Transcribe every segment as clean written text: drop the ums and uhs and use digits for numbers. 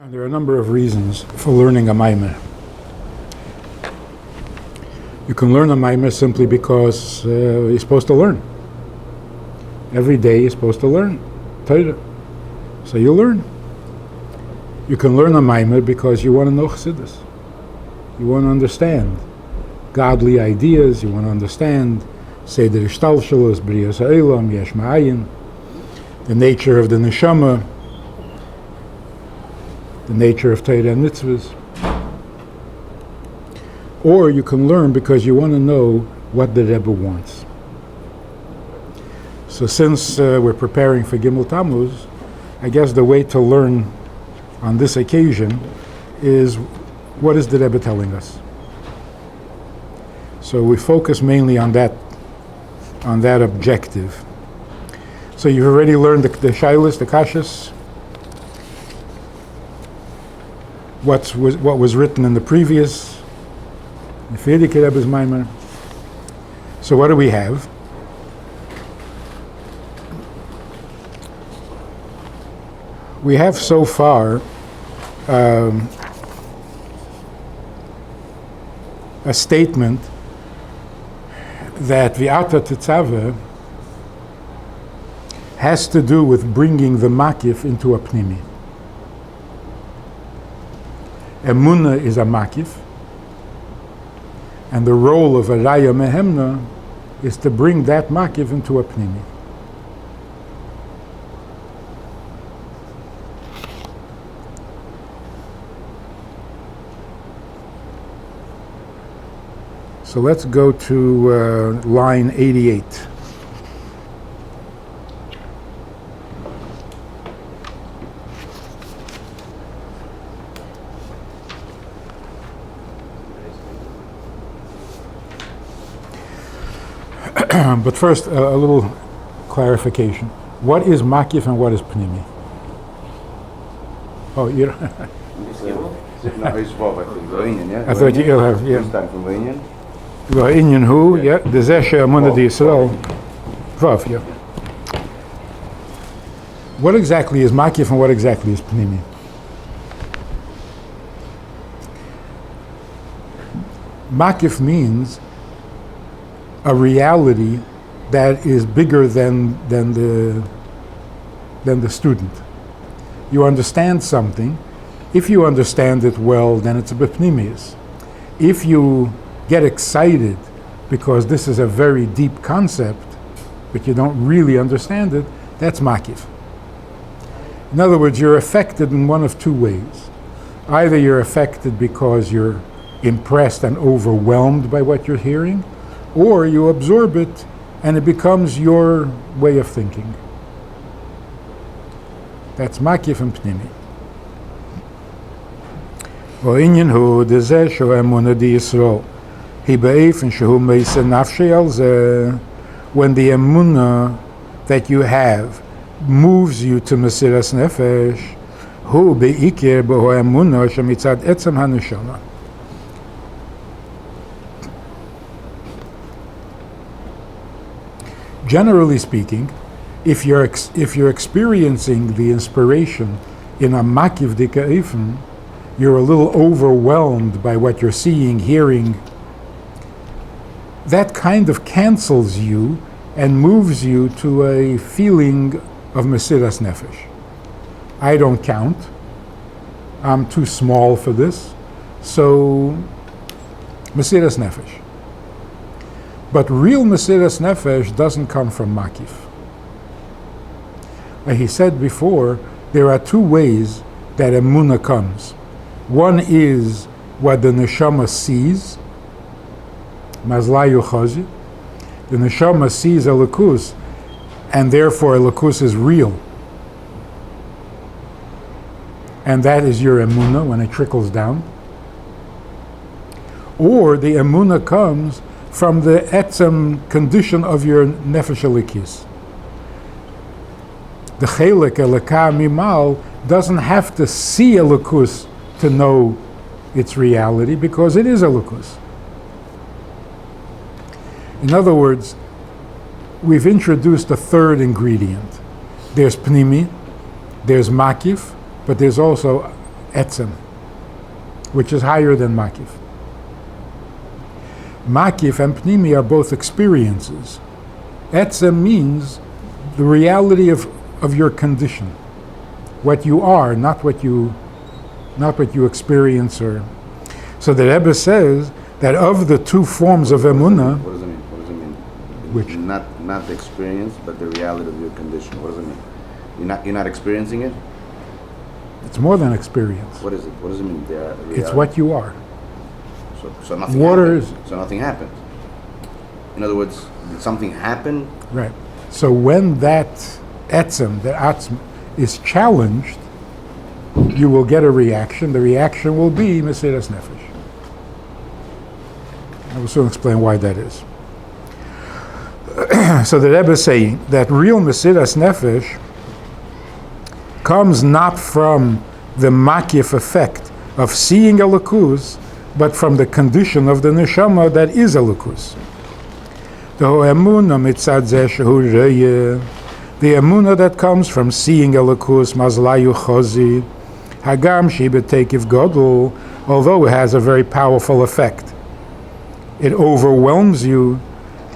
There are a number of reasons for learning a maimer. You can learn a maimer simply because you're supposed to learn. Every day you're supposed to learn Torah. So you learn. You can learn a maimer because you want to know Chassidus. You want to understand godly ideas. You want to understand Seder Ishtalshalos, Brias Ha'olam, Yesh Ma'ayin, the nature of the neshamah, the nature of Torah and mitzvahs. Or you can learn because you want to know what the Rebbe wants. So since we're preparing for Gimel Tammuz, I guess the way to learn on this occasion is, what is the Rebbe telling us? So we focus mainly on that objective. So you've already learned the shaylos, the kashas, what was written in the previous Nefesh Rebbe's Maimer. So what do we have? We have so far a statement that the Tetzaveh has to do with bringing the makif into a pnimi. Emunah is a makif, and the role of a raya mehemna is to bring that makif into a pnimi. So let's go to line 88. But first, a little clarification. What is makif and what is pnimi? Oh, you don't. I thought you'll have, yeah. Inyan who, yeah, the Zesha Emunah Yisrael, Vav, yeah. What exactly is makif and what exactly is pnimi? Makif means a reality that is bigger than the student. You understand something. If you understand it well, then it's a b'pnimius. If you get excited because this is a very deep concept, but you don't really understand it, that's makif. In other words, you're affected in one of two ways. Either you're affected because you're impressed and overwhelmed by what you're hearing, or you absorb it and it becomes your way of thinking. That's makif and pnimi. Inyan hu dezeh shu emunah Yisrael hi be'efen shehu meisa nafshei al zeh. When the emunah that you have moves you to mesiras nefesh, hu be'ikir be'hu emunah shemitzad etzem haneshama. Generally speaking, if you're experiencing the inspiration in a makiv dika'ifim, you're a little overwhelmed by what you're seeing, hearing. That kind of cancels you and moves you to a feeling of mesiras nefesh. I don't count. I'm too small for this. So, mesiras nefesh. But real mesiras nefesh doesn't come from makif. Like he said before, there are two ways that emunah comes. One is what the neshamah sees, mazlayu chazi. The neshamah sees a lakus, and therefore a lakus is real. And that is your emunah when it trickles down. Or the emunah comes from the etzem condition of your nefesh alikis. The chelik elaka mimal doesn't have to see a lakus to know its reality, because it is a lakus. In other words, we've introduced a third ingredient. There's pnimi, there's makif, but there's also etzem, which is higher than makif. Makif and pnimi are both experiences. Etzem means the reality of your condition, what you are, not what you experience. Or so the Rebbe says that of the two forms of emunah. What does it mean? What does it mean? Which? Not the experience, but the reality of your condition. What does it mean? You're not experiencing it? It's more than experience. What is it? What does it mean? It's what you are. So nothing Water happened. So nothing happened. In other words, did something happen? Right. So when that etzem, that Atzmus, is challenged, you will get a reaction. The reaction will be Mesiras Nefesh. I will soon explain why that is. So the Rebbe is saying that real Mesiras Nefesh comes not from the makif effect of seeing Elokus, but from the condition of the neshamah that is Elokus. The emunah that comes from seeing Elokus, mazlayu chozi, hagam shi b'tekiv godol, although it has a very powerful effect, it overwhelms you.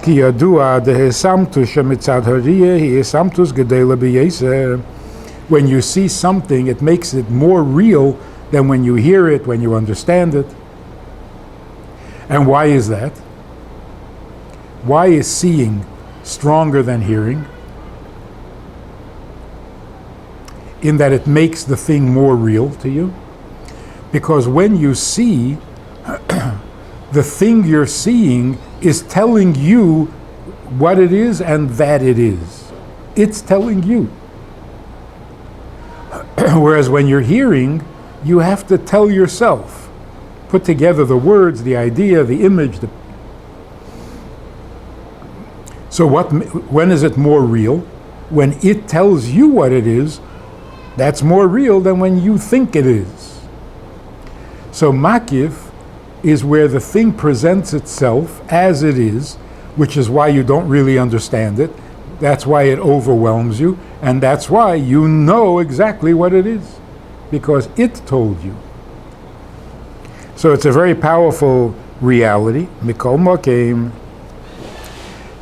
Ki yadua dehesamtus shemitzad hariyah hi esamtus gedela b'yeser. When you see something, it makes it more real than when you hear it, when you understand it. And why is that? Why is seeing stronger than hearing? In that it makes the thing more real to you. Because when you see, the thing you're seeing is telling you what it is and that it is. It's telling you. Whereas when you're hearing, you have to tell yourself, put together the words, the idea, the image. So when is it more real? When it tells you what it is, that's more real than when you think it is. So makif is where the thing presents itself as it is, which is why you don't really understand it. That's why it overwhelms you, and that's why you know exactly what it is, because it told you. So it's a very powerful reality. Mikol Mokem,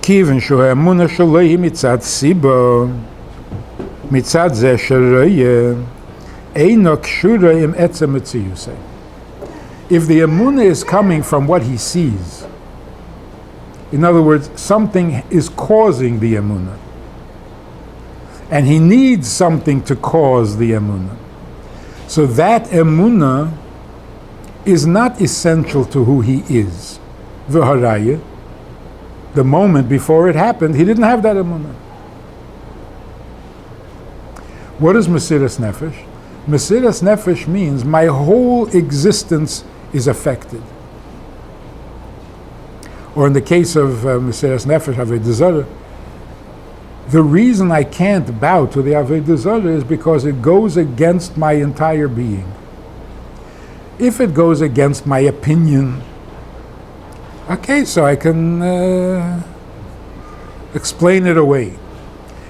Kiven Shu Emunah Shalei Mitzad Siba, Mitzad Zeh Sharaya, Eino Kshura Im Etzem Mitziyusei. If the emunah is coming from what he sees, in other words, something is causing the emunah, and he needs something to cause the emunah. So that emunah is not essential to who he is. V'haraya, the moment before it happened, he didn't have that emunah. What is Mesiras Nefesh? Mesiras Nefesh means my whole existence is affected. Or in the case of Mesiras Nefesh, Avodah Zarah, the reason I can't bow to the Avodah Zarah is because it goes against my entire being. If it goes against my opinion, okay, so I can explain it away.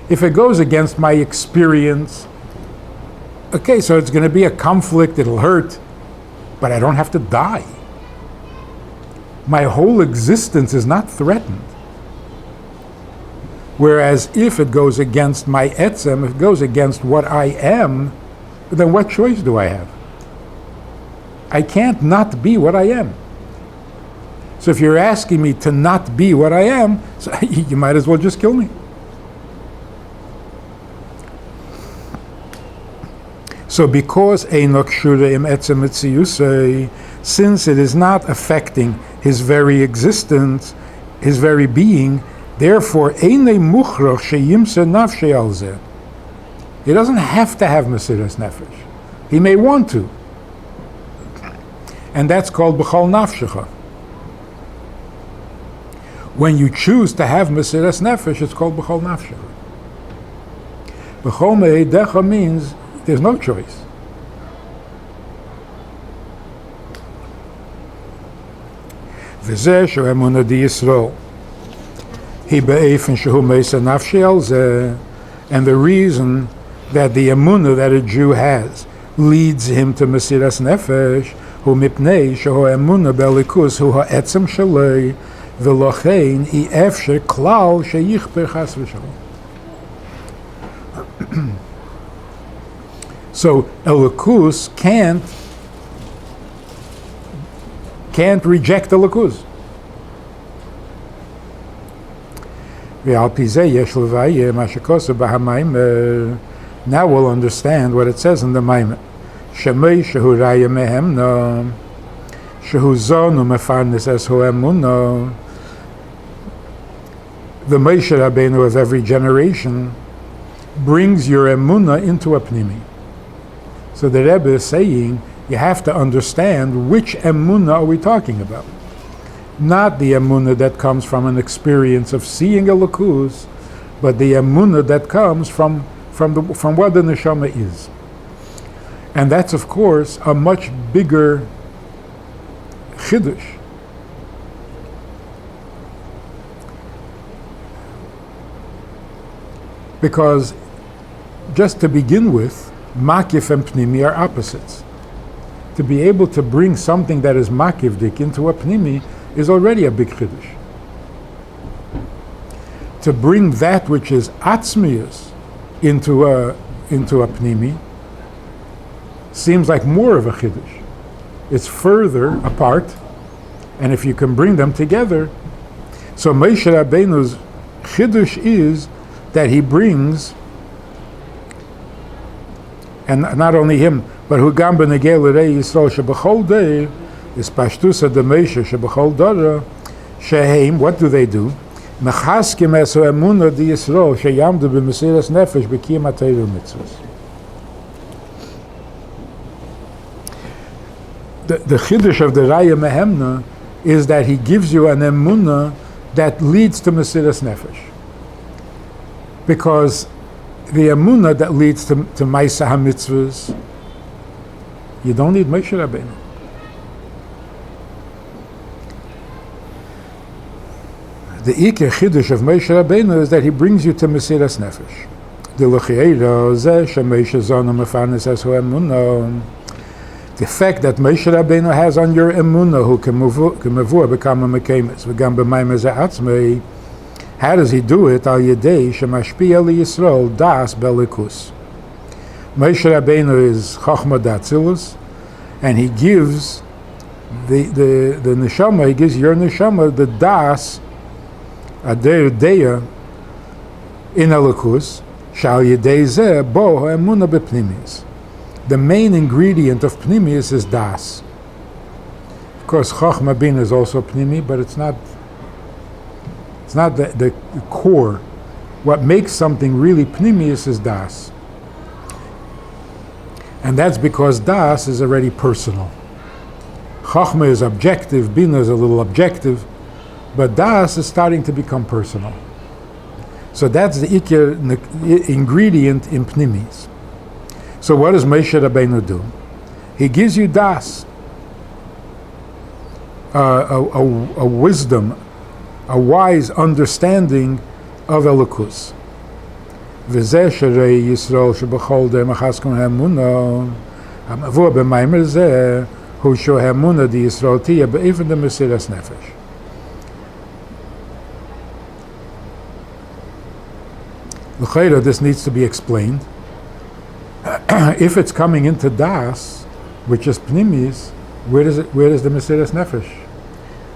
If it goes against my experience, okay, so it's going to be a conflict, it'll hurt, but I don't have to die. My whole existence is not threatened. Whereas if it goes against my etzem, if it goes against what I am, then what choice do I have? I can't not be what I am. So if you're asking me to not be what I am, so you might as well just kill me. So because Eino Kshura Im Etzem Mitziyusei, since it is not affecting his very existence, his very being, therefore Einei Muchrach Sheyimse Nafshei Al Zeh. He doesn't have to have Mesiras Nefesh. He may want to. And that's called B'chol Nafshecha. When you choose to have Mesiras Nefesh, it's called B'chol Nafshecha. B'chol Me'edecha means there's no choice. V'zeh shu emunah di Yisrael. Hi be'efen shehu meisa nafshei al zeh. And the reason that the emunah that a Jew has, leads him to Mesiras Nefesh, hu mipnei shehu emunah belikus hu ha'etzem shalei, v'lochein I efsher klal sheyichper chas v'shalom. So Elikus can't reject Elikus. Now we'll understand what it says in the Maimer. Shemei shehu raya mehemna, shehu zonu mefarnes es hu emunah. The Moshe Rabbeinu of every generation brings your emunah into a pnimi. So the Rebbe is saying you have to understand which emunah are we talking about. Not the emunah that comes from an experience of seeing a lakus, but the emunah that comes from what the neshamah is. And that's, of course, a much bigger Kiddush. Because just to begin with, makif and pnimi are opposites. To be able to bring something that is makivdik into a pnimi is already a big chiddush. To bring that which is atzmius into a pnimi seems like more of a chiddush. It's further apart, and if you can bring them together, so Moshe Rabbeinu's chiddush is that he brings, and not only him, but who gam benegel l'rei Yisrael shebechol day is pashtusa de Moshe shebechol dara sheheim. What do? Mechaskim es emunah di Yisrael sheyamdu b'mesiras nefesh b'kiyam ha'Torah mitzvos. The chiddush of the Raya Mehemna is that he gives you an emunah that leads to mesiras nefesh. Because the emunah that leads to Maisa HaMitzvahs, you don't need Moshe Rabbeinu. The Iker Chiddush of Moshe Rabbeinu is that he brings you to Mesiras Nefesh. The effect that Moshe Rabbeinu has on your emunah, who can become a mekemes, v'gam b'mayim ze atzmei. How does he do it? Al yedei shemashpia li Yisrael das belikus. Moshe Rabbeinu is Chochma Datzilus, and he gives the neshamah. He gives your neshamah the das ader deya in elikus shal yedei zeh bo emunah bepnimis. The main ingredient of pnimis is das. Of course, Chochma bin is also pnimi, but it's not. It's not the core. What makes something really pnimius is das. And that's because das is already personal. Chachma is objective, Bina is a little objective, but das is starting to become personal. So that's the ikir ingredient in pnimis. So what does Moshe Rabbeinu do? He gives you das, a wisdom, a wise understanding of Elikus. V'zeh sherei Yisrael shebechol der machaskum ha'emunah ha'mavur b'maimer zeh hu sho ha'emunah di Yisrael tiyeh be'efen de mesiras nefesh. L'chayra, this needs to be explained. If it's coming into das, which is pnimis, where is the mesiras nefesh?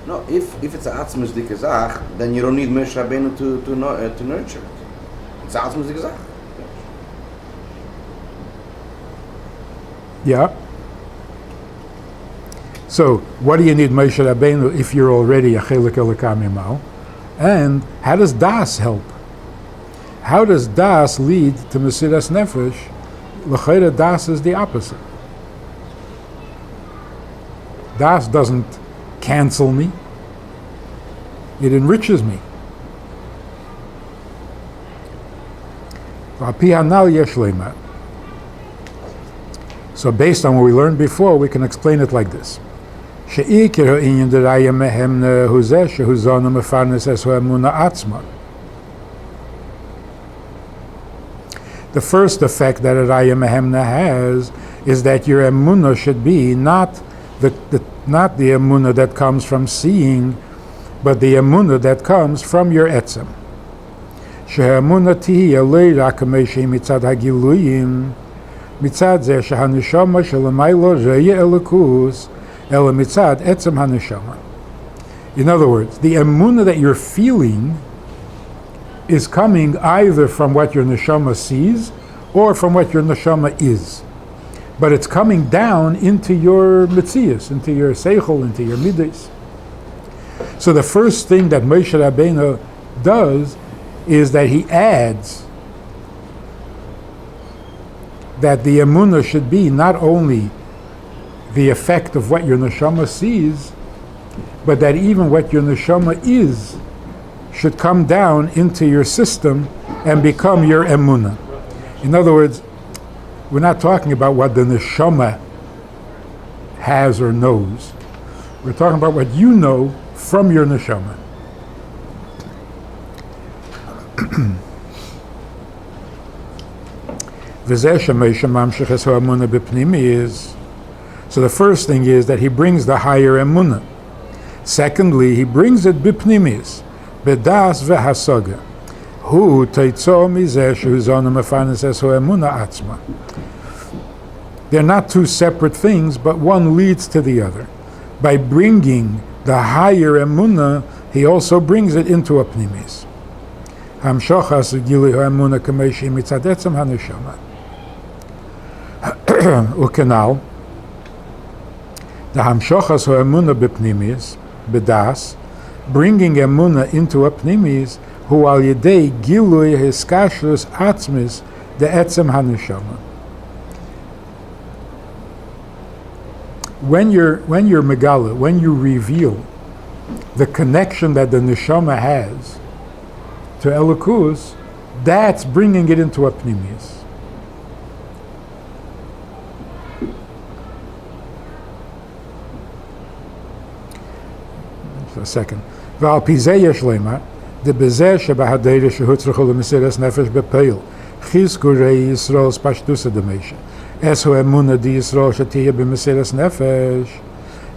No, if it's an Atzmus dikazach, then you don't need Moshe Rabbeinu to nurture it. It's Atzmus dikazach. Yeah. So, what do you need Moshe Rabbeinu if you're already a chelik elikam imal? And how does das help? How does das lead to mesiras nefesh? L'chayra, das is the opposite. Das doesn't cancel me. It enriches me. So based on what we learned before, we can explain it like this. The first effect that a Raya Mehemna has is that your emunah should be not the emunah that comes from seeing, but the emunah that comes from your etzem. She'emunah tihiyeh lo rak kamei mitzad hagiluyim, mitzad zeh shehaneshama shelamaylo re'yeh elokus, ela mitzad etzem haneshama. In other words, the emunah that you're feeling is coming either from what your neshama sees or from what your neshama is. But it's coming down into your mitzias, into your seichel, into your midas. So the first thing that Moshe Rabbeinu does is that he adds that the emunah should be not only the effect of what your neshama sees, but that even what your neshama is should come down into your system and become your emunah. In other words, we're not talking about what the neshama has or knows. We're talking about what you know from your neshama. So the first thing is that he brings the higher emunah. Secondly, he brings it bipnimis, bedas vehasaga. Hu teitzo mizeh shehuzonu mefanes esu emunah atzma. They're not two separate things, but one leads to the other. By bringing the higher emunah, he also brings it into a pnimis. Hamshochas gili emunah kameshi mitzad etzem haneshama. Ukenal, the hamshochas emunah bepnimis, bedas, bringing emunah into a pnimis, hu al yedei gilui hiskashlus atzmis de etzem haneshama. When you're megala, when you reveal the connection that the neshama has to Elokus, that's bringing it into a pnimis. A second. V'al pizeh yesh lema, de bezeh shebahadeidah shehutzrechu lemesiras nefesh bepeil, chizku rei Yisrael spashtusa demesha. Esu emunah di Yisrael shetiyeh b'mesiras nefesh,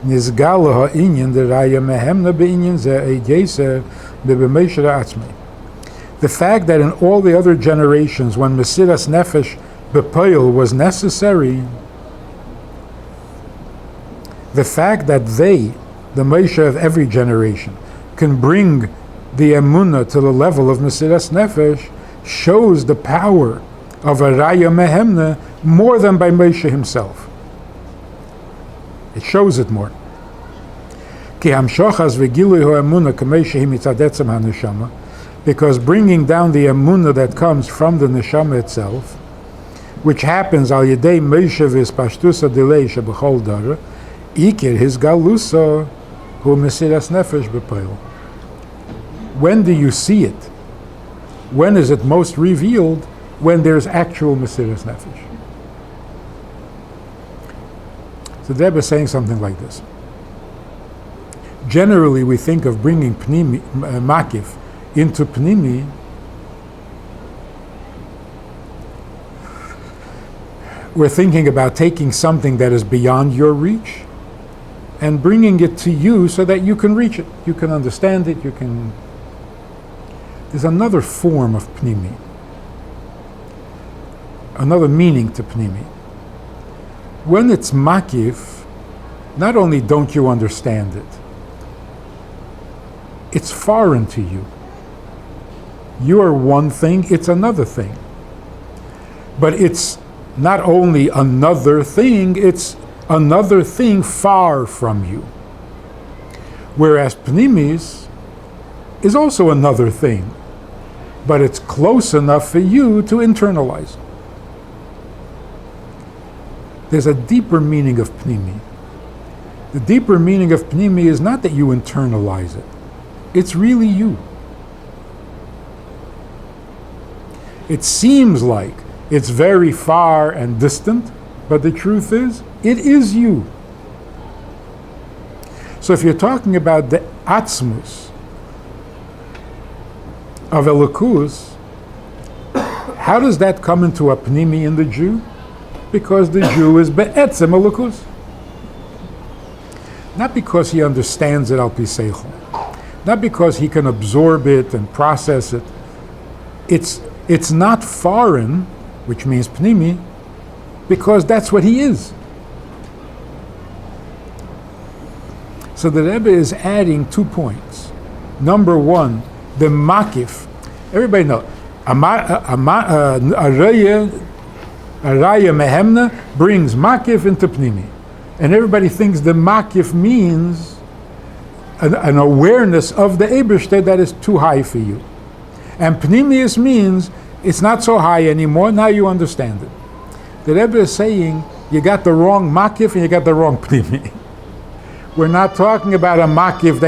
nizgalo ha'inyan de raya mehemna be'inyan zeh eidyeser be'b'meisher atzmei. The fact that in all the other generations, when mesiras nefesh bepeil was necessary, the fact that they, the Moshe of every generation, can bring the emunah to the level of mesiras nefesh shows the power of a raya mehemna more than by Moshe himself. It shows it more. Ki hamshochas v'gilui ha'emunah k'moshe mitzad etzem haneshama, because bringing down the emunah that comes from the neshama itself, which happens al yedei Moshe v'spashtusa delei shebechol dara, ikir his galusa hu mesiras nefesh bepeil. When do you see it? When is it most revealed? When there's actual mesiras nefesh. So the Rebbe is saying something like this. Generally, we think of bringing pnimi, makif into pnimi we're thinking about taking something that is beyond your reach and bringing it to you so that you can reach it, you can understand it, you can... There's another form of pnimi, another meaning to pnimi. When it's makif, not only don't you understand it, it's foreign to you. You are one thing, it's another thing. But it's not only another thing, it's another thing far from you. Whereas pnimis is also another thing, but it's close enough for you to internalize. There's a deeper meaning of pnimi. The deeper meaning of pnimi is not that you internalize it. It's really you. It seems like it's very far and distant, but the truth is, it is you. So if you're talking about the Atzmus of Elokus, how does that come into a pnimi in the Jew? because the Jew is be'etzem elukus. Not because he understands it al pi seichel. Not because he can absorb it and process it. It's not foreign, which means pnimi, because that's what he is. So the Rebbe is adding 2 points. Number one, the makif. Everybody knows. A raya mehemna brings makif into pnimi. And everybody thinks the makif means an awareness of the Eibishter that is too high for you. And pnimius means it's not so high anymore, now you understand it. The Rebbe is saying you got the wrong makif and you got the wrong pnimi. We're not talking about a makif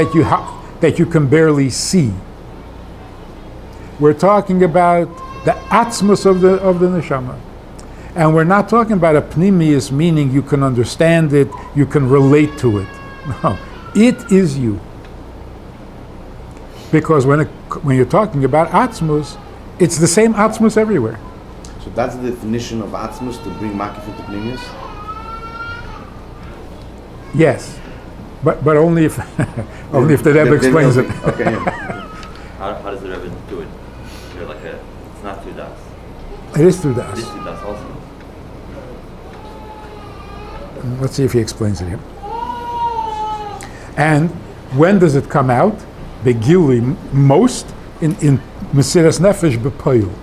that you can barely see. We're talking about the Atzmus of the neshamah. And we're not talking about a pnimius, meaning you can understand it, you can relate to it. No, it is you. Because when you're talking about Atzmus, it's the same Atzmus everywhere. So that's the definition of Atzmus, to bring makif into pnimius? Yes. But only if only if the Rebbe explains it. Okay. How does the Rebbe do it? It's not through das. It is through das. It is through das also. Let's see if he explains it here. And when does it come out? Begili, most in Mesiras Nefesh b'Poyil.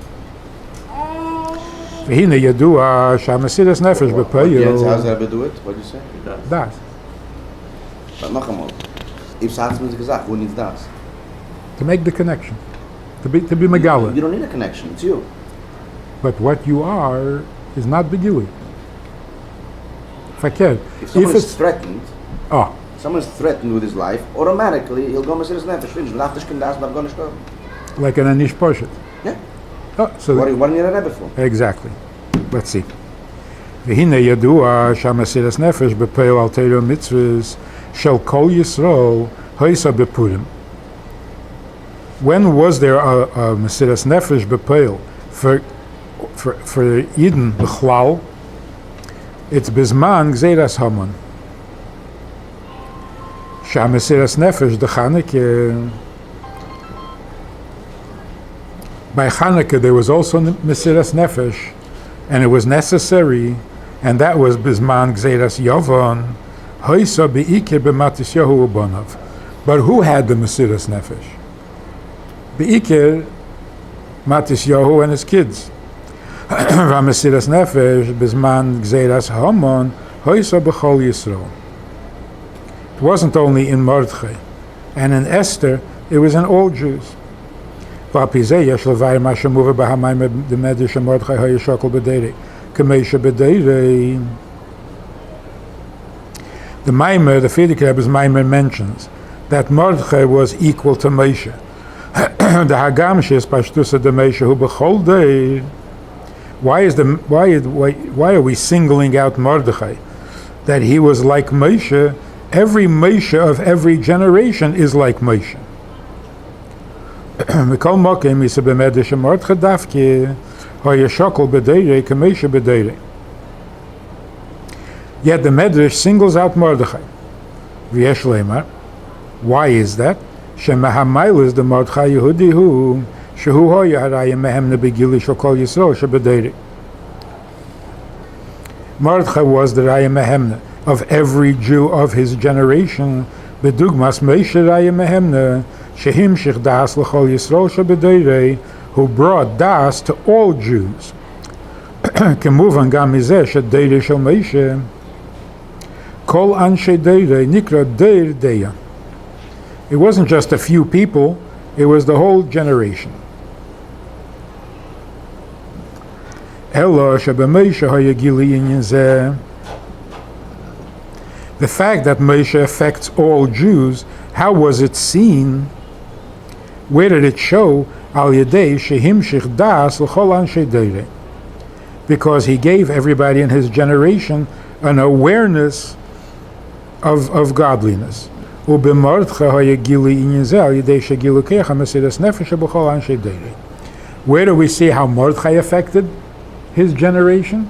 V'hine yadua sha'Mesiras Nefesh b'Poyil. How does the Rebbe do it? What did you say? Das. But noch einmal. If Atzmus gesagt, who needs das? To make the connection. To be Megala. You don't need a connection, it's you. But what you are is not Begili. Fakir. If someone is threatened, Oh. someone's threatened with his life, automatically he'll go Mesiras Nefesh. Lacht ich kann das, darf gar nicht sterben. Like an Anish Poshet. Yeah. Oh, so What do you need a Rebbe for? exactly. Let's see. V'hine yadua sha'Mesiras Nefesh b'Poyil al Torah mitzvahs shel kol Yisrael hoisa b'Purim. When was there a Mesiras Nefesh b'Poyil for Eden b'Chlal? It's bizman gzeiras Haman. Sha'Mesiras Nefesh the Chanukah. By Chanukah there was also Mesiras Nefesh, and it was necessary, and that was bizman gzeiras Yavon. Hoisa be'ikir b'Matisyahu u'bonav. But who had the Mesiras Nefesh? Be'ikir Matisyahu and his kids. V'Mesiras Nefesh bizman gzeiras Haman hoisa b'chol Yisrael. It wasn't only in Mordechai, and in Esther, it was in all Jews. V'apizeh yesh levayim asher muva b'hamayim b'medish Mordechai hayishokol b'deirei k'meisha b'deirei. The Maimer, the Frierdiker Rebbe's Maimer mentions that Mordechai was equal to Moshe. The Hagam Shis Pashtusa de Moshe who b'chol day. Why are we singling out Mordechai? That he was like Moshe. Every Moshe of every generation is like Moshe. Mikol Mokim Yisa b'medish Mordechai Dafke hayashokol b'deirei k'Moshe b'deirei. Yet the Medrash singles out Mordechai. V'yesh leimar. Why is that? Shemahamayl is the Mordechai Yehudi who shehu hoya harayim mehemna begili shokol Yisrael shebedeiri. Mordechai was the Raya Mehemna of every Jew of his generation. Bedugmas Moshe Raya Mehemna shehim shich das l'chol Yisrael shebedeiri, who brought das to all Jews. Kemuvan gam mizeh shedeiri shel Moshe. Kol anshe deirei nikra deir deya. It wasn't just a few people, it was the whole generation. Elo shebemoshe hayagili inyan zeh. The fact that Moshe affects all Jews, how was it seen? Where did it show? Al yedei shehim shich das l'chol anshe deirei. Because he gave everybody in his generation an awareness of godliness. Where do we see how Mordechai affected his generation?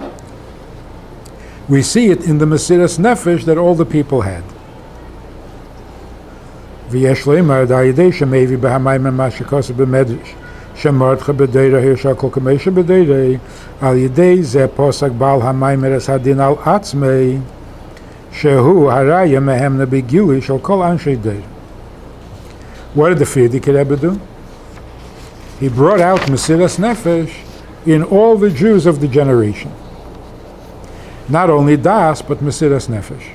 We see it in the Mesiras Nefesh that all the people had. V'yesh leimar da'yidei shemevi b'hamayim ma shekosa b'medrash shemardcha b'deira hirsha kol kamesha b'deirei al yidei ze posak bal hamayim eres hadin al atzmei shehu haraya mehem nebigili shal kol anshei deir. What did the Frierdiker Rebbe do? He brought out Mesiras Nefesh in all the Jews of the generation. Not only Das, but Mesiras Nefesh,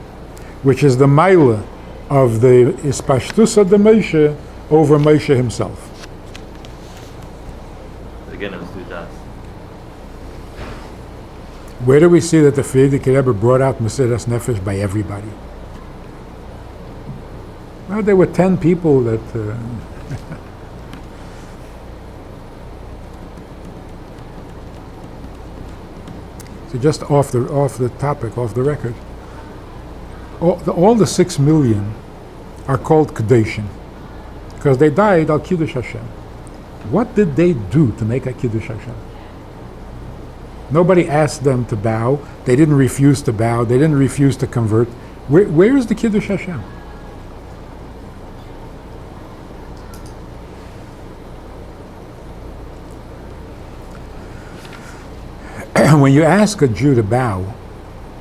which is the Maila of the Ispashtusa de Moshe over Moshe himself. Again, it was through Das. Where do we see that the Frierdiker Rebbe brought out Mesiras Nefesh by everybody? Well, there were 10 people that... So just off the topic, off the record, all the 6 million are called Kedoshim because they died al Kiddush Hashem. What did they do to make a Kiddush Hashem? Nobody asked them to bow. They didn't refuse to bow. They didn't refuse to convert. Where is the Kiddush Hashem? When you ask a Jew to bow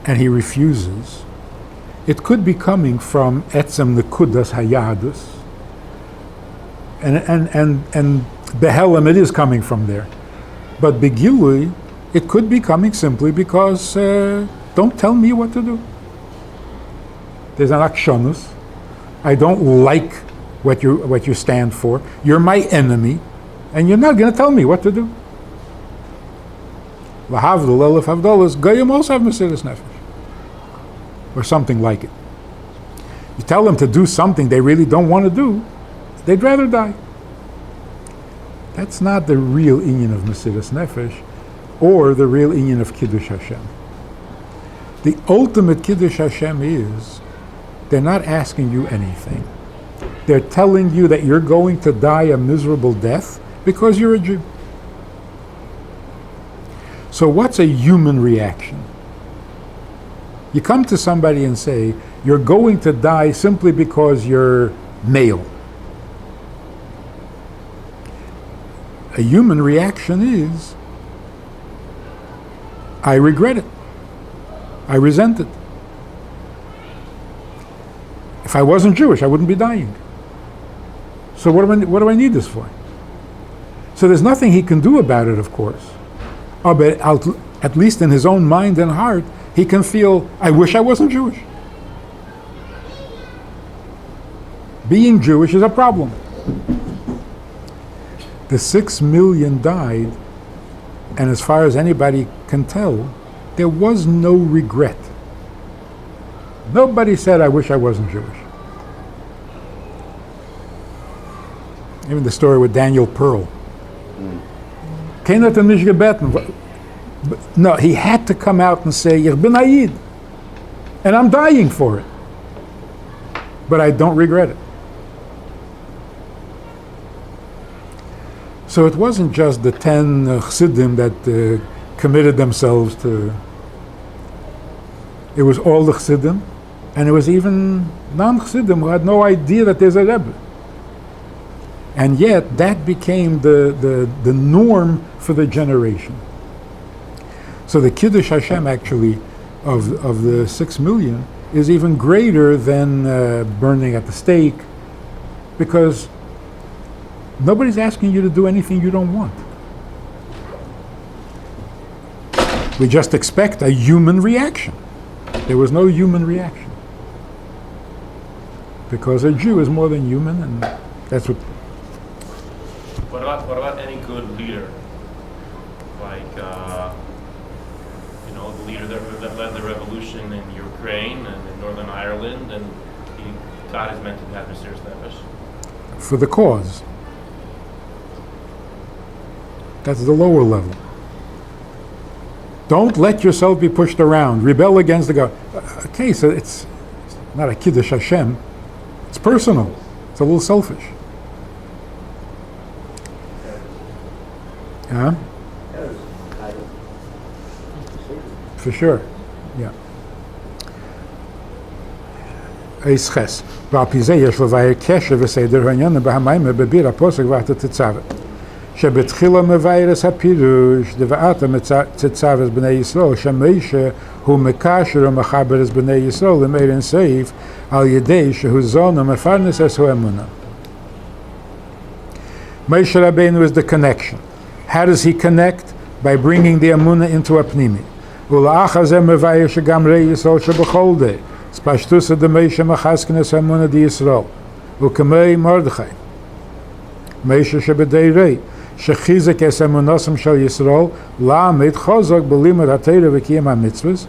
and he refuses, it could be coming from etzem nekudas hayadus, and behelim, it is coming from there. But begilui, it could be coming simply because don't tell me what to do. There's an akshonus. I don't like what you stand for. You're my enemy, and you're not going to tell me what to do. Lahavdul elef havdalas, goyim also have Mesiras Nefesh, or something like it. You tell them to do something they really don't want to do, they'd rather die. That's not the real inyan of Mesiras Nefesh, or the real inyan of Kiddush Hashem. The ultimate Kiddush Hashem is, they're not asking you anything. They're telling you that you're going to die a miserable death because you're a Jew. So what's a human reaction? You come to somebody and say, you're going to die simply because you're male. A human reaction is, I regret it. I resent it. If I wasn't Jewish, I wouldn't be dying. So what do I need this for? So there's nothing he can do about it, of course. Oh, but at least in his own mind and heart, he can feel, I wish I wasn't Jewish. Being Jewish is a problem. The 6 million died, and as far as anybody can tell, there was no regret. Nobody said, I wish I wasn't Jewish. Even the story with Daniel Pearl. No, he had to come out and say, Ich bin Ayid, and I'm dying for it. But I don't regret it. So it wasn't just the 10 Chassidim that committed themselves to... It was all the Chassidim, and it was even non-Chassidim who had no idea that there's a Rebbe. And yet, that became the norm for the generation. So the Kiddush Hashem, actually, of the 6 million, is even greater than burning at the stake, because nobody's asking you to do anything you don't want. We just expect a human reaction. There was no human reaction. Because a Jew is more than human, and that's what... What about any good leader? Like, the leader that led the revolution in Ukraine and in Northern Ireland, and God is meant to have Mesiras Nefesh. For the cause. That's the lower level. Don't let yourself be pushed around. Rebel against the God. Okay, so it's not a Kiddush Hashem. It's personal. It's a little selfish. Huh? For sure. Yeah. Eisches. ועל פי זה יש לבאר קשר וסדר העניין בהמיימר בביר הפוסק ואתה תצווה. שבתחילה מבארס הפירוש דבעת תצווה בני ישראל שמשה הוא מקשר ומחבר את בני ישראל למאיר אין סעיף על ידי שהוא זון ומפרנס את האמונה. Moshe Rabbeinu is the connection. How does he connect? By bringing the Emunah into a pnimi. ולאחר זה מבאר שגם ראי ישראל שבכל די ספשטוסא דמשה מחזקנס האמונה דישראל וכמי מרדכי משה שבדי ראי שחיזק את אמונתם של ישראל לעמד חזק בלימוד התורה וקיים המצוות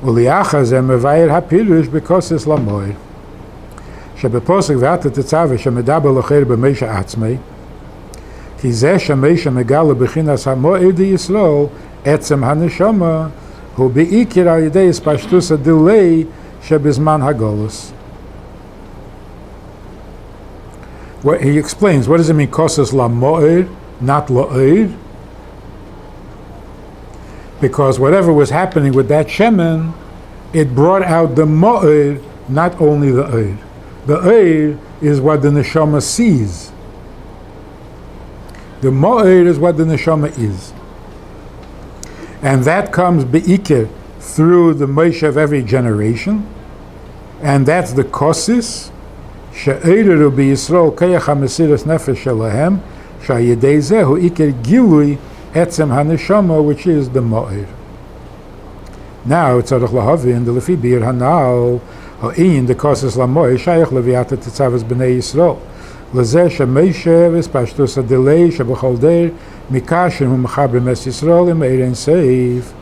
ולאחר זה מבאר הפירוש בכוסס למוער שבפוסק ואתה תצווה שמדבר לכם במשה עצמי כי זה שמשה מגלה בחינס המוער דישראל עצם הנשמה הוא בעיקר על ידי הספשטוס הדילי שבזמן הגולוס. He explains, what does it mean, kosas lamo'ir, not lo'ir? Because whatever was happening with that shemen, it brought out the mo'ir, not only the oir. The oir is what the neshama sees. The mo'ir is what the neshama is. And that comes be'ikir through the Moshe of every generation. And that's the kosis. She'ereru b'Yisrael kayach ha'mesiras nefesh shelahem. Sha'yedei zehu ikir gilui etzem ha'neshama, which is the mo'ir. Now, tzarech lahavin, the lefi bir hanal, ha'in, the kosis lamo'ir, shayach leviata tetzavas b'nei Yisrael. Lezeh she'meshe v'spashtus ha'delei she'b'chol der מקשר ומחבר מס ישראל עם אין סעיף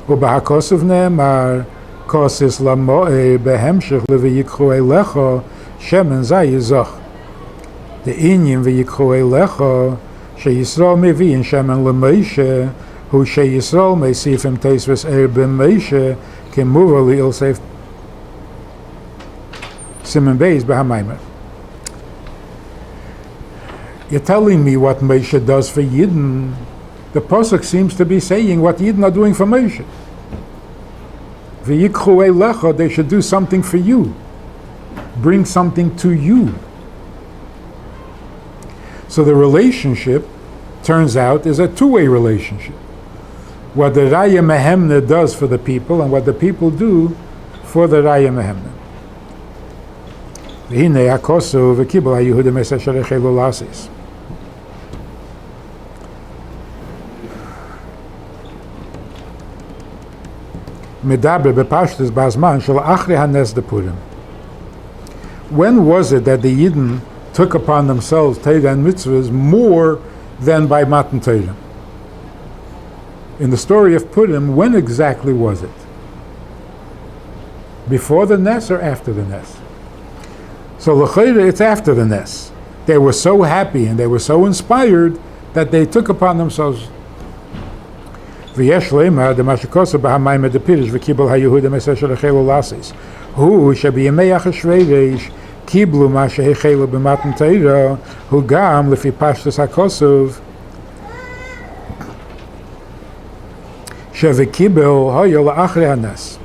ובהכוסף נאמר כוסס למוער בהמשך לויקחו אליך שמן זה יזוך דעניין ויקחו אליך שישראל מבין שמן למשה הוא שישראל מוסיף עם תסבס במשה כמובן ליל סעיף סימן בייס בהמיימר. You're telling me what Moshe does for Yidden. The Pasuk seems to be saying what Yidden are doing for Moshe. V'yikchu eilecha, they should do something for you. Bring something to you. So the relationship, turns out, is a two-way relationship. What the Raya Mehemna does for the people and what the people do for the Raya Mehemna. V'hinei hakosu v'kibel ha'Yehudim es asher echelu lasis. Medaber bepashtus bazman shel achri hanes de Purim. When was it that the Yidden took upon themselves Torah and mitzvahs more than by Matan Torah? In the story of Purim, when exactly was it? Before the Nes or after the Nes? So l'chayre, it's after the Nes. They were so happy and they were so inspired that they took upon themselves. V'yesh leima de mashikosa b'hamayim de pirish v'kibel haYehudim es asher echelu lasis. Hu shebiyemei achashverosh kiblu ma shehechelu b'matan Torah hu gam lefi pashtus hakosuv shevekibel hayo la'achri hanes.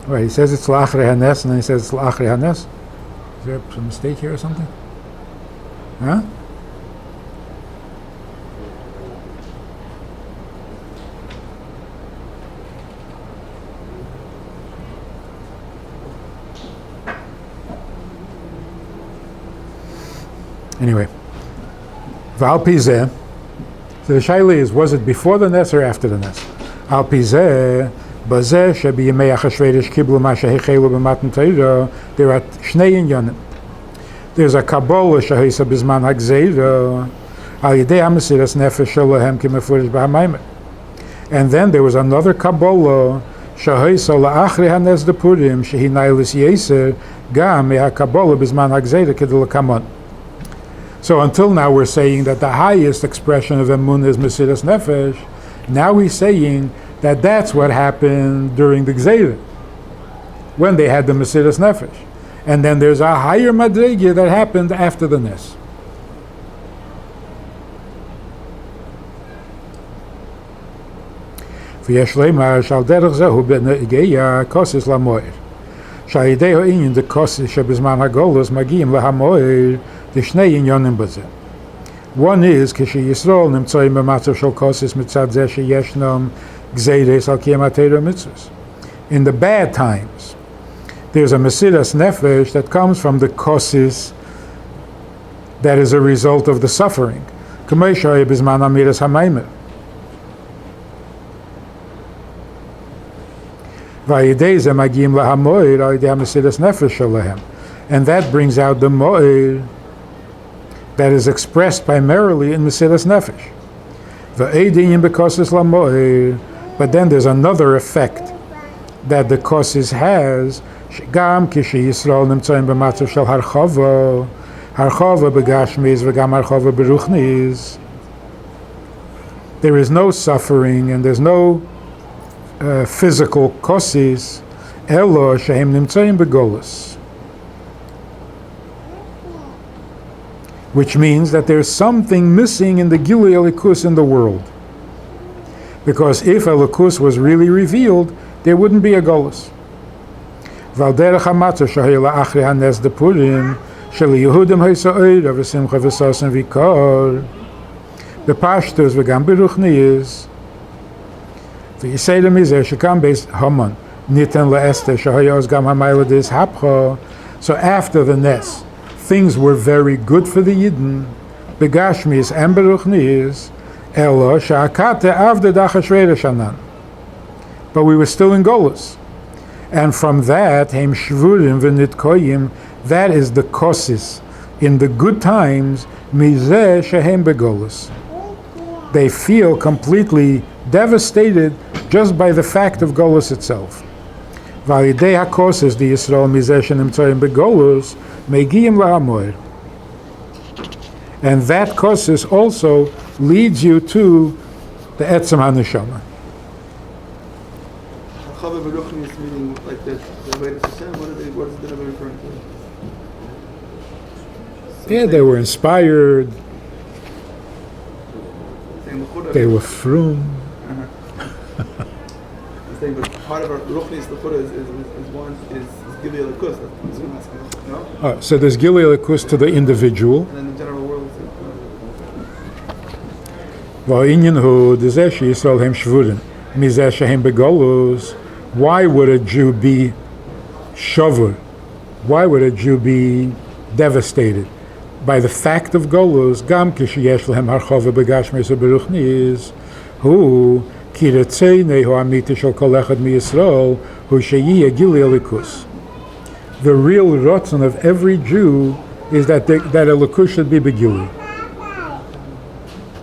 Right, he says it's la'achri hanes, and then he says it's la'achri hanes. Is there a mistake here or something? Huh? Anyway, Val Pizeh. So the shaila is, was it before the Nes or after the Nes? Al Pizeh. There are shnei inyanim. There's a Kabbalah shehisa bizman hagzeira al yedei hamesiras nefesh shelahem kimefurish b'hamaymer. And then there was another Kabbalah shehisa la'achri hanes de Purim shehi nailis yeser gam meha Kabbalah bizman hagzeira kedelakamon. So until now we're saying that the highest expression of Emunah is Mesiras Nefesh. Now he's saying that that's what happened during the Gzeirah, when they had the Mesiras Nefesh. And then there's a higher Madrege that happened after the Nes. ויש לומר שעל דרך זהו בנגיע כוסס למוער. שעל ידי העניין דכוסס שבזמן הגולוס מגיעים להמוער לשני עניונים בזה. One is כשישראל נמצאים במצב של כוסס מצד זה שישנם גזירס על קיים התורה מצוות. In the bad times, there's a Mesiras Nefesh that comes from the kosis that is a result of the suffering. כמו שהיה בזמן אמירס המיימר. ועל-ידי זה מגיעים להמוער על ידי המסירת נפש שלהם. And that brings out the mo'er that is expressed primarily in Mesiras Nefesh. V'eidin b'kosis lamo'er. But then there's another effect that the kosis has, שגם כשישראל נמצאים במצב של הרחבה בגשמיס וגם הרחבה ברוחניס. There is no suffering and there's no physical kosis, elo shehem nimtzaim begolus, which means that there's something missing in the Gilui Elikus in the world. Because if Elikus was really revealed, there wouldn't be a golus. Valderech hamatzah shahila achri hanes de Purim shel Yehudim haysa'ir v'simcha v'sasen v'kar b'pashtus v'gam b'ruchniis. So after the Nes, things were very good for the Yidden, begashmis and beruchnis, elo sha'akate avde dachashreira shanan. But we were still in Golus. And from that, heim shvurim v'nitkoyim, that is the kosis. In the good times, mizeh shehem begolus. They feel completely devastated just by the fact of Golus itself. Validei hakosis the Yisrael mizeh shenimtzoyim begolus megiyim lahamoir. And that kosis also leads you to the etzem haneshama. Chabad beruchnis meaning like the way to Hashem. What is the Rebbe referring to? Yeah, they were inspired. They were frum. But part of our ruchnis, the Chura is Gilui Elikus. No? So there's Gilui Elikus to the individual. And then the general world is Va'inyan hu d'zeh sheYisrael hem shvurim mizeh shehem begolus. Why would a Jew be shavur? Why would a Jew be devastated? By the fact of Golus, gam kisheyesh lehem harchava begashmis u'beruchnis, hu ki retzeinei hu amiti shel kol echad miYisrael hu sheyiyeh Gilui Elikus. The real rotzon of every Jew is that Elikus should be begilui.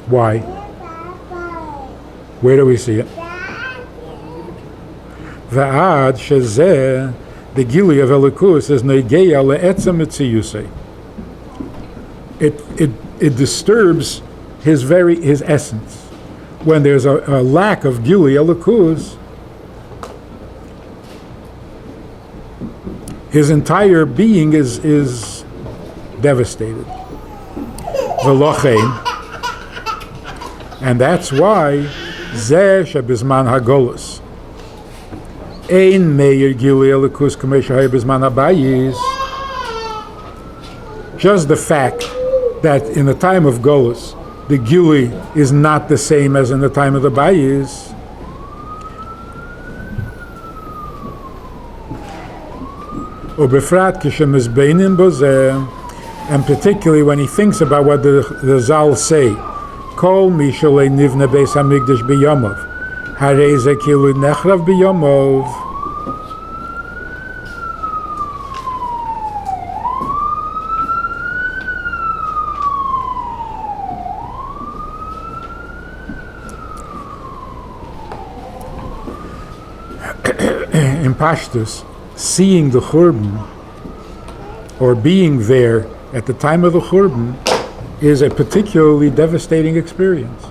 Why? Where do we see it? Va'ad shezeh, the Gilui of Elikus is neigeya le'etzem mitziyusei. It disturbs his essence. When there's a lack of Gilui Elikus, his entire being is devastated. V'lochein, and that's why zeh shebizman hagolus ein meir Gilui Elikus k'mei shehaya bizman habayis. Just the fact that in the time of Golus, the Gilui is not the same as in the time of the Bayis. Ubefrat kishemizbeinin bozeh, and particularly when he thinks about what the Zal say, Kol mishalei nivne beis hamikdash biyomov, harei ze kilu nechrav biyomov. In Pashtus, seeing the Churban, or being there at the time of the Churban, is a particularly devastating experience.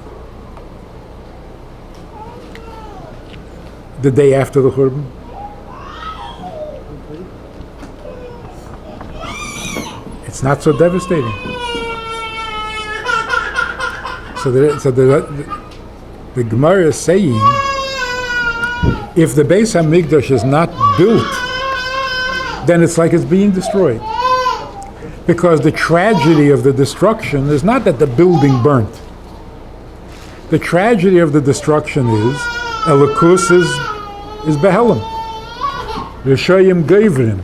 the day after the Churban? It's not so devastating. So the Gemara is saying, if the Beis HaMikdash is not built, then it's like it's being destroyed. Because the tragedy of the destruction is not that the building burnt. The tragedy of the destruction is Elokus is Behelim. Rishayim Gevrim.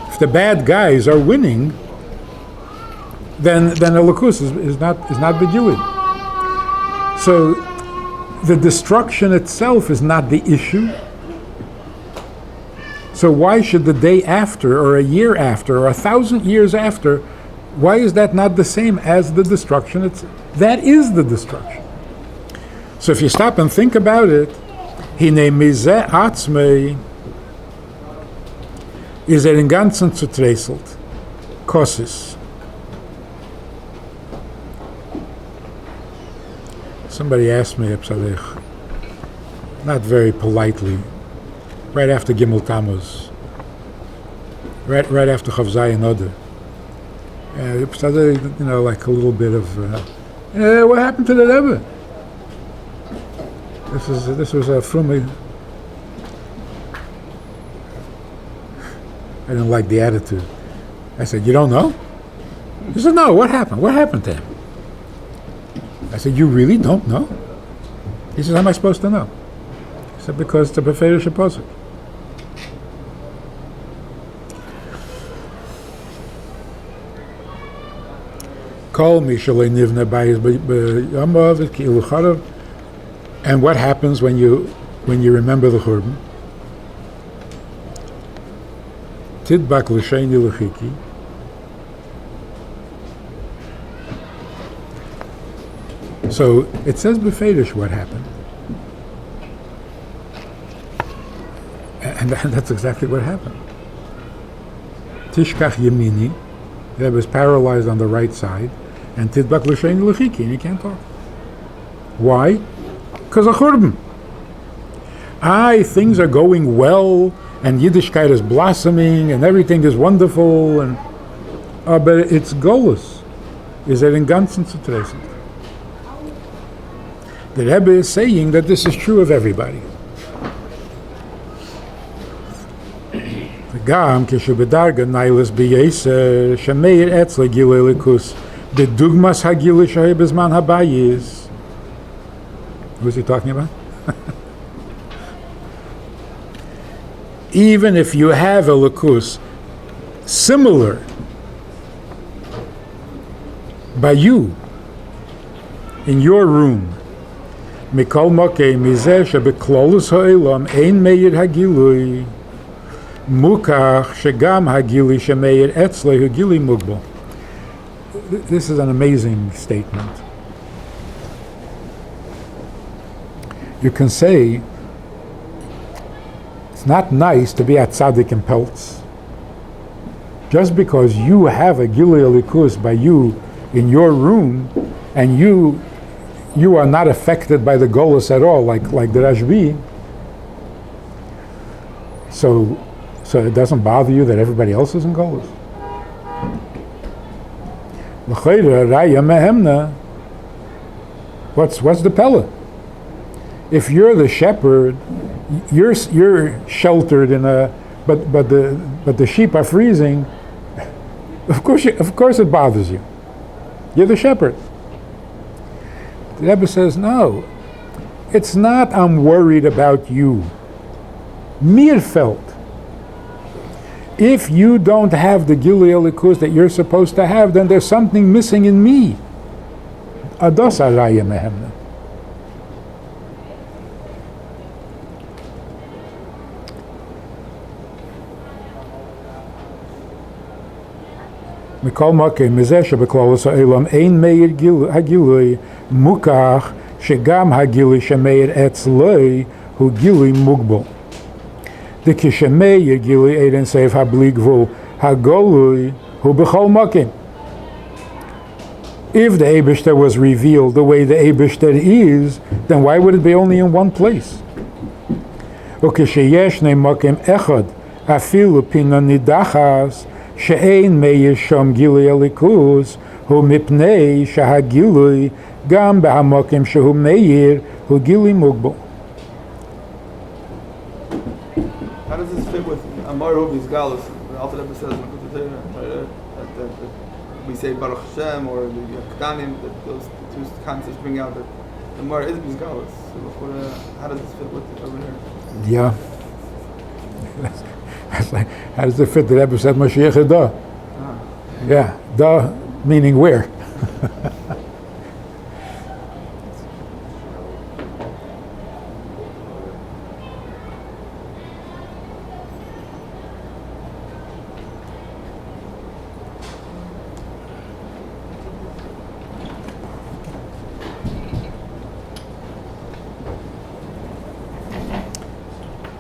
If the bad guys are winning, then Elokus is not Begilid. So the destruction itself is not the issue. So why should the day after, or a year after, or 1,000 years after, why is that not the same as the destruction itself? That is the destruction. So if you stop and think about it, Hine mizeh atzmei is in ganzen zerträselt, kosis. Somebody asked me, not very politely, right after Gimel Tammuz, right after Chav Zayin Oder, like a little bit of, what happened to the Rebbe? This was a frummy. I didn't like the attitude. I said, you don't know? He said, no, what happened? What happened to him? I said, you really don't know? He said, how am I supposed to know? I said, because it's a beferish apostle. And what happens when you remember the Churban? Tidbak l'sheini l'chiki. So it says beferish what happened, and that's exactly what happened. Tishkach yemini, that was paralyzed on the right side, and tidbak l'sheini l'chiki, and he can't talk. Why? Because of Churban. Things are going well, and Yiddishkeit is blossoming, and everything is wonderful, and but it's Golus. Is it in ganzen zerträselt? The Rebbe is saying that this is true of everybody. Gam keshubedarga nailas b'yeser shemeir etzle gilei likus bedugmas hagilei shahei bezman habayis. Who's he talking about? Even if you have a likus similar by you in your room, mikol mokei mizeh shebeklolus ha'olam ein meir hagilui mukach shegam hagili shemeir etzle hagili mugbal. This is an amazing statement. You can say it's not nice to be at tzaddik in pelts. Just because you have a gilui alikus by you in your room, and you are not affected by the golus at all, like the Rashbi. So it doesn't bother you that everybody else is in golus. What's the pella? If you're the shepherd, you're sheltered in but the sheep are freezing. Of course it bothers you. You're the shepherd. The Rebbe says, no, it's not I'm worried about you. Mir felt. If you don't have the Gilui Elikus that you're supposed to have, then there's something missing in me. Ados araya mehemna. Mikol makeh mizeh shebeklolus ha'olam ein meir hagilui mukach shegam hagilui shemeir etzloi hu gilui mugbal. The kishemeir gilui eiden seif habli gvul hagolui hu b'chol makeh. If the Eibishter was revealed the way the Eibishter is, then why would it be only in one place? וכשישני מוקם אחד, אפילו פינה נידחס, שאין מאיר שם גילוי הליכוז, הוא מפני שהגילוי גם בהמוקם שהוא מאיר, הוא גילוי מוגבל. How does this fit with Amar Rubi's Golus? The Alter Rebbe says that we say Baruch Hashem or the Kdanim, that those two concepts bring out that Amar is Rubi's Golus. So how does this fit with it over here? Yeah. How does it fit? The Rebbe said Mashiach da. Yeah, da meaning where?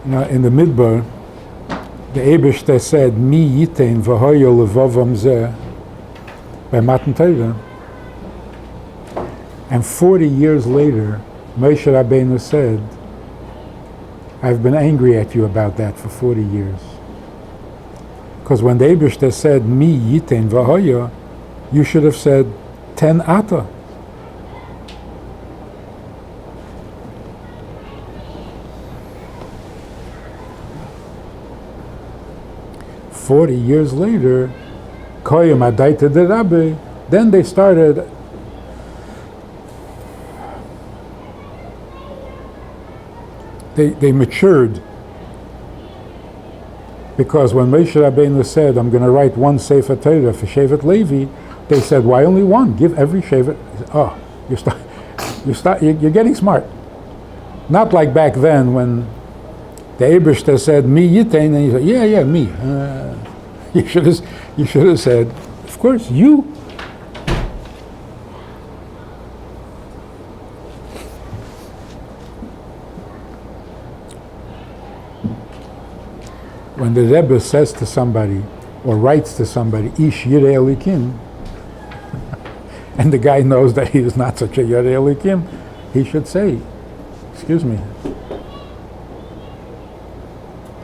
Now, in the Midbar, the Eibishter said, "Mi yitein v'hoyo levavam zeh," by Matan Torah. And 40 years later, Moshe Rabbeinu said, "I've been angry at you about that for 40 years." Because when the Eibishter said, "Mi yitein v'hoyo," you should have said, "Ten ata." "40 years later, Koyim Adaita de Rabbi," then they started they matured, because when Moshe Rabbeinu said, "I'm going to write one Sefer Torah for Shevet Levi," they said, "Why only one? Give every Shevet." Oh, you're getting smart. Not like back then when the Eibishter said, "Mi yitein," and you said, "Yeah, me." You should have said, "Of course, you." When the Rebbe says to somebody or writes to somebody, "Ish Yirei Elikim," and the guy knows that he is not such a Yirei Elikim, he should say, "Excuse me,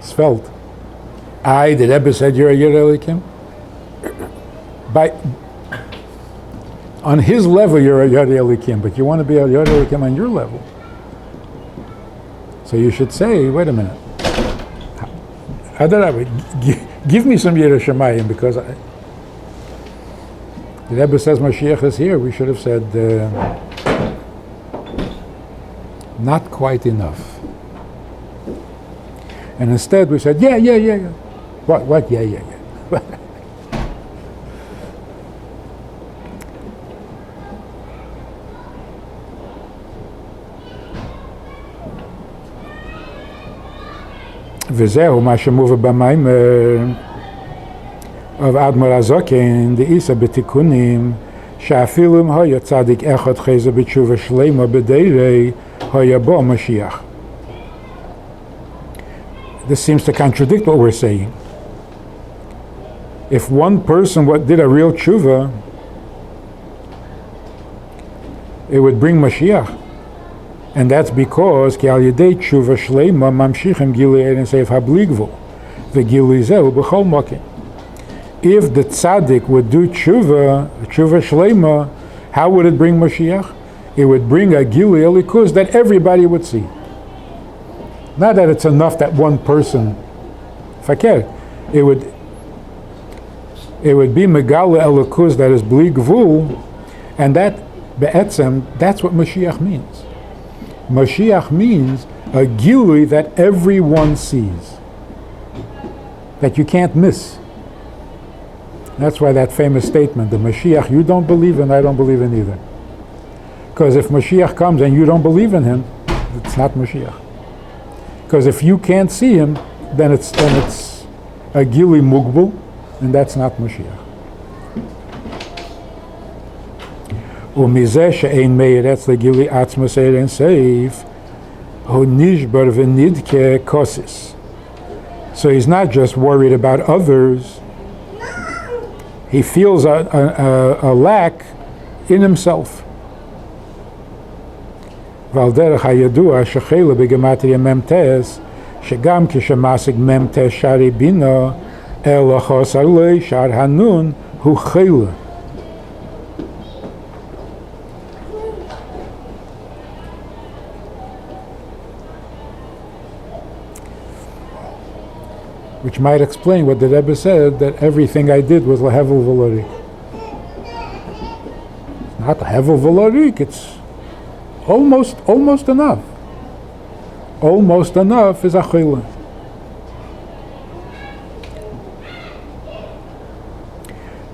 Svelte, the Rebbe said you're a Yirei Elikim." On his level, you're a Yirei Elikim, but you want to be a Yirei Elikim on your level. So you should say, "Wait a minute, give me some Yirei Shamayim," because the Rebbe says Mashiach is here. We should have said, "Not quite enough." And instead we said, yeah. What? Yeah. וזהו מה שמובא במיימר of Admor HaZoken, דאיסא בתיקונים, שאפילו אם היה צדיק אחד חזר בתשובה שלמה בדיירי, היה בו משיח. This seems to contradict what we're saying. If one person did a real tshuva, it would bring Mashiach. And that's because ki al yedei tshuva shleima mamshichim gilui ein seif habligvul v'gilui zehu b'chol mokim. If the tzaddik would do tshuva shleima, how would it bring Mashiach? It would bring a gilui elikuz that everybody would see. Not that it's enough that one person fakir. It would be megala elikuz that is bli gvul, and that be'etzem, that's what Mashiach means. Mashiach means a gilui that everyone sees, that you can't miss. That's why that famous statement, the Mashiach you don't believe in, I don't believe in either. Because if Mashiach comes and you don't believe in him, it's not Mashiach. Because if you can't see him, then it's a gilui mugbul, and that's not Mashiach. ומזה שאין מאיר אצל גילי עצמוס אין סעיף, הוא נשבר ונדכה כוסס. So he's not just worried about others, he feels a lack in himself. ועל דרך הידוע שחלה בגמטריה ממתס, שגם כשמשיג מ"ט שערי בינה, אלא חוסר לו שער הנון הוא חילה. Which might explain what the Rebbe said, that everything I did was lehevel v'lorik. Not lehevel v'lorik, it's almost enough. Almost enough is achila.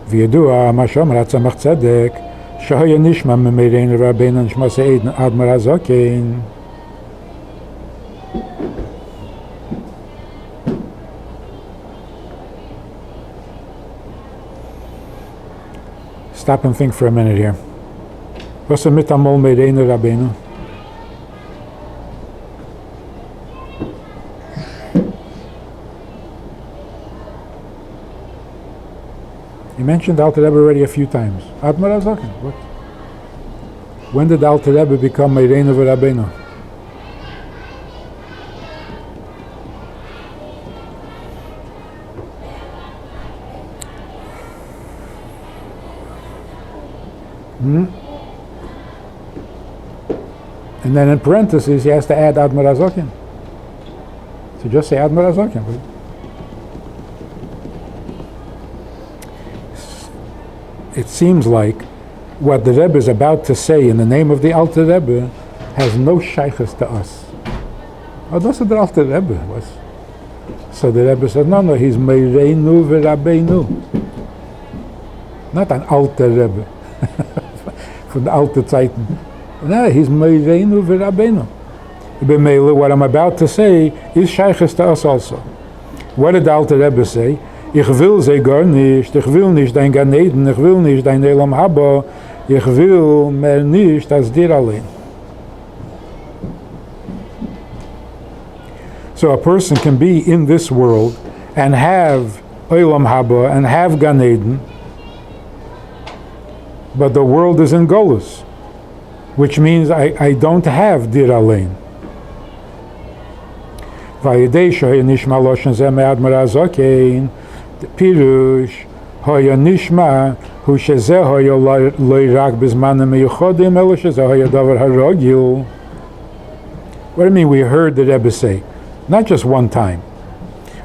וידוע מה שאומר הצמח צדק, שהיה נשמע ממרן רבינו נשמע סעיד אדמו"ר הזקן. Stop and think for a minute here. Was mit amol merene Rabbeinu? You mentioned Alter Rebbe already a few times. Admar Azaken. What? When did Alter Rebbe become merene Rabbeinu? And then in parentheses he has to add Admar Azaken. So just say Admar Azaken. It seems like what the Rebbe is about to say in the name of the Alter Rebbe has no shaykhs to us. Oh, that's what the Alter Rebbe was. So the Rebbe said, no, he's Meirenu v'Rabbeinu. Not an Alter Rebbe. From the Alte Zeiten. No, he's Meirenu v'Rabbeinu. B'meila, what I'm about to say is shaykhs to us also. What did the Alter Rebbe say? Ich will sie gar nicht, ich will nicht dein Gan Eden, ich will nicht dein Elam Haba, ich will mehr nicht als dir allein. So a person can be in this world and have Elam Haba and have Gan Eden, but the world is in Golus, which means I don't have dir allein. Vayidei shoy nishma loshen zeh me'ad marazokein, the pirush hoya nishma hu shezeh hoya loy rak bizmanim meyuchodim elo shezeh hoya davar harogil. What do you mean we heard the Rebbe say? Not just one time.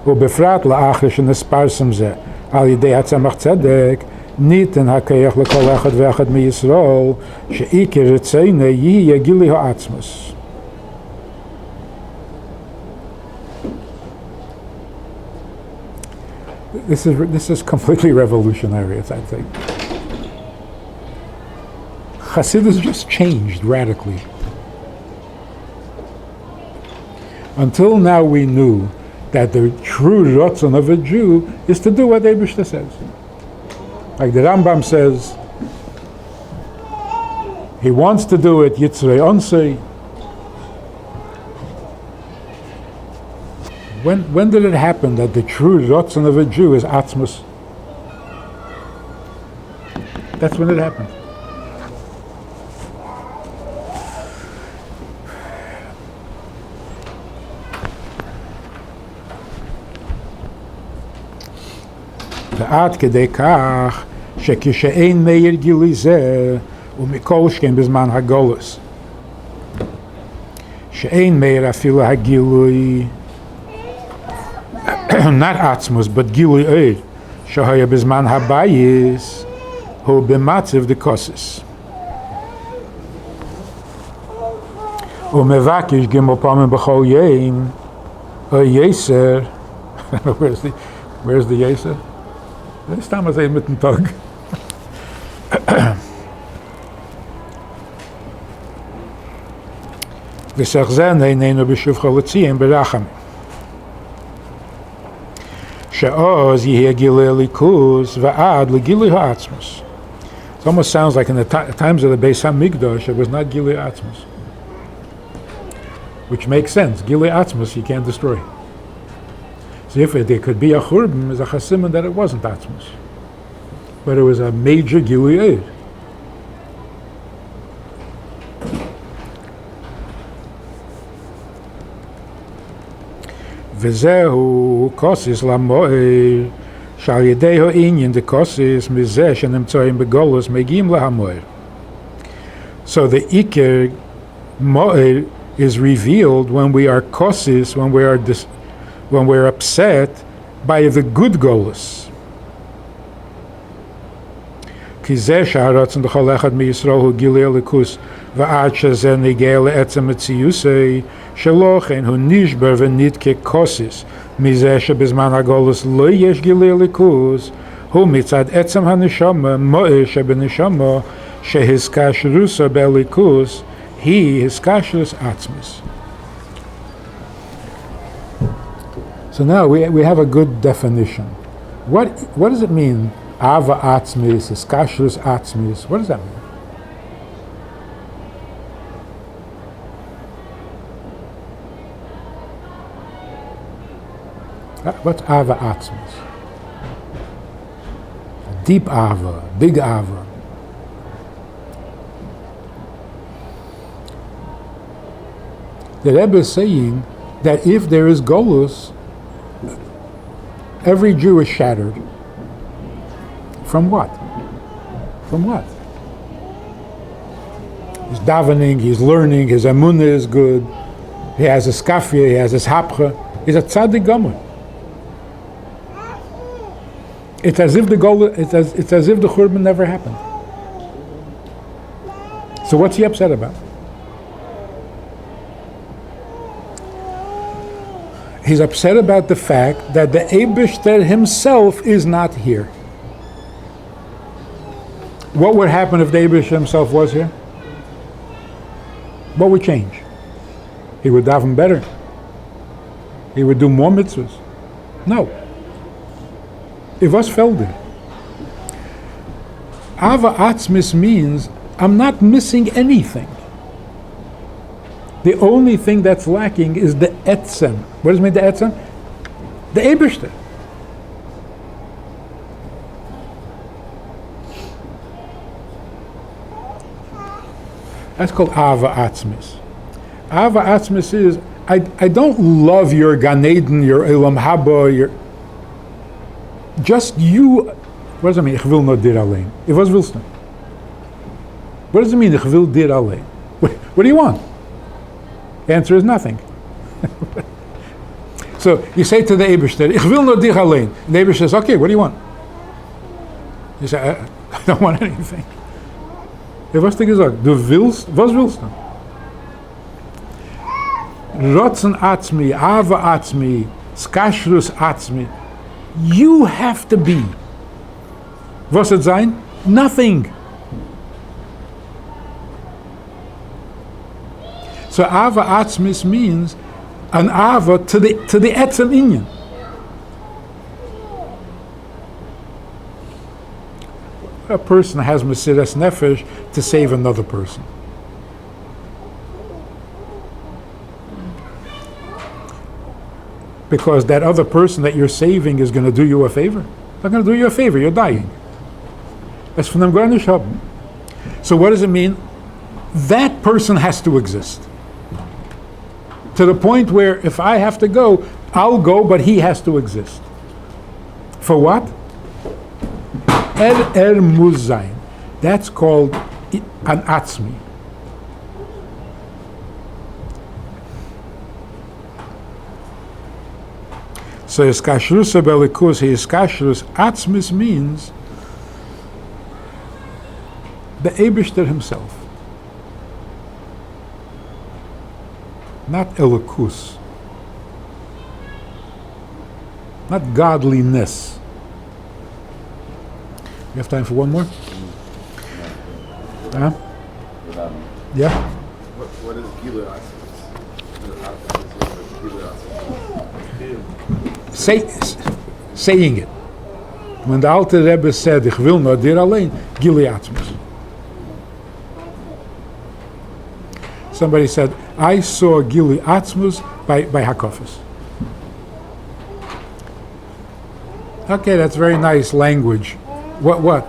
Ubefrat la'achish nesparsam zeh al yidei hatzamach tzaddik ניתן הכיח לכל אחד ואחד מישראל שעיקר רציינו יהיה גילי האצמוס. This is completely revolutionary, I think. Chassidus just changed radically. Until now we knew that the true Ratzon of a Jew is to do what Eibishter says. Like the Rambam says, he wants to do it Yitzrei Onsei. When did it happen that the true Ratzon of a Jew is Atzmus? That's when it happened. ועד כדי כך שכשאין מאיר גילוי זה ומכל שכן בזמן הגולוס שאין מאיר אפילו הגילוי not Atzmus but גילוי עיר שהיה בזמן הבייס הוא במצב דקוסס ומבקש גמול פעמים בכל יום או יסר where's the יסר? סתם הזה mit dem Tag. וסך זה איננו בשובך לציין ברחמים. שעוז יהיה גילוי הליכוז ועד לגילוי האצמוס. It almost sounds like in the times of the Beis HaMikdash it was not gilui Atzmus. Which makes sense. Gilui Atzmus you can't destroy. So if there could be a churban, is a chasimun that it wasn't Atzmus. But it was a major gilui eid. וזהו כוסיס למוער, שעל ידי העניין דקוסיס מזה שנמצאים בגולוס מגיעים להמוער. So the Iker Mo'er is revealed when we are kosis, when we are upset by the good Golus. כי זה שהרצון לכל אחד מישראל הוא גילוי הליכוס ועד שזה נגיע לעצם מציוסי שלא כן הוא נשבר ונתקה כוסיס מזה שבזמן הגולוס לא יש גילוי הליכוס הוא מצד עצם הנשמה מוער שבנשמה שהזקשרוסו בליכוס היא הזקשרוס Atzmus. So now we have a good definition. What does it mean? Ava Atzmus, Iskashrus Atzmus. What does that mean? What's Ava Atzmus? Deep Ava, big Ava. The Rebbe is saying that if there is Golus, every Jew is shattered. From what? From what? He's davening, he's learning, his Emunah is good, he has his skafia, he has his hapcha, he's a tzaddik gomer. It's as if the Churban never happened. So what's he upset about? He's upset about the fact that the Eibishter himself is not here. What would happen if the Eibishter himself was here? What would change? He would daven better. He would do more mitzvahs. No. It was Felder. Ava Atzmis means I'm not missing anything. The only thing that's lacking is the etzem. What does it mean, the etzem? The Eibishter. That's called Ava Atzmis. Ava Atzmis is, I don't love your Gan Eden, your Elam Haba, your... Just you... What does it mean? Ich will not dir alleen. It was willst du. What does it mean, ich will dir alleen? What do you want? The answer is nothing. So you say to the Eibishter, ich will not dir alleen. And the Eibishter says, okay, what do you want? You say, I don't want anything. Was du gesagt? Du willst, was willst du? Rotzen Atzmi, Ava Atzmi, Skashrus Atzmi. You have to be. Was it sein? Nothing. So Ava Atzmis means an Ava to the Etzem Inyan. A person has Mesiras Nefesh to save another person. Because that other person that you're saving is going to do you a favor. They're going to do you a favor, you're dying. That's from them Garnish Hub. So what does it mean? That person has to exist. To the point where if I have to go, I'll go, but he has to exist. For what? Muzayin. That's called an Atzmi. So Iskashrus Belikus, Iskashrus Atzmis means the Eibishter himself. Not Elikus. Not godliness. You have time for one more? Yeah? What is Geulah Atzmus? Saying it. When the Alter Rebbe said, ich will not dir alleen, Geulah Atzmus. Somebody said, I saw Geulah Atzmus by Hakofis. Okay, that's very nice language. What?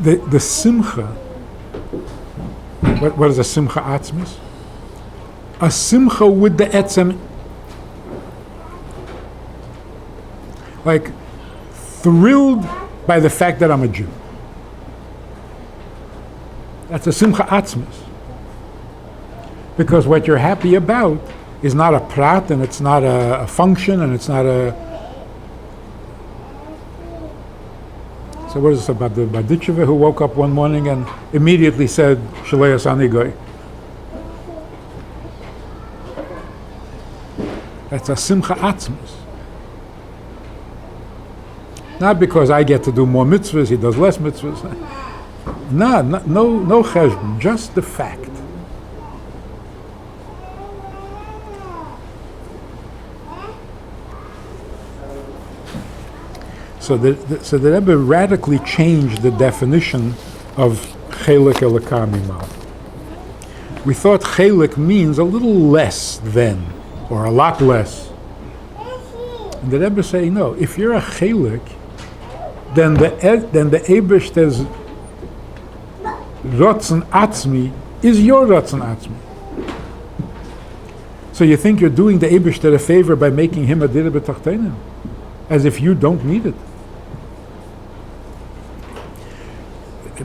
The simcha. What is a simcha atzmis? a simcha with the etzem, like thrilled by the fact that I'm a Jew. That's a simcha atzmus. Because what you're happy about is not a prat, and it's not a function, and it's not a... So what is this about the Baditcheva who woke up one morning and immediately said, Shalei Asani Goy? That's a simcha atzmus. Not because I get to do more mitzvahs, he does less mitzvahs. No cheshbon, just the fact. So the Rebbe radically changed the definition of chelik elokah mimah. We thought chelik means a little less than, or a lot less. And the Rebbe say, no, if you're a chelik, then the Eibishter's Rotzen Atzmi is your Rotzen Atzmi. So you think you're doing the Eibishter a favor by making him a Dira B'Tachtenim, as if you don't need it.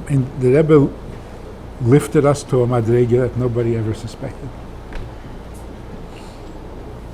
And the Rebbe lifted us to a madrega that nobody ever suspected.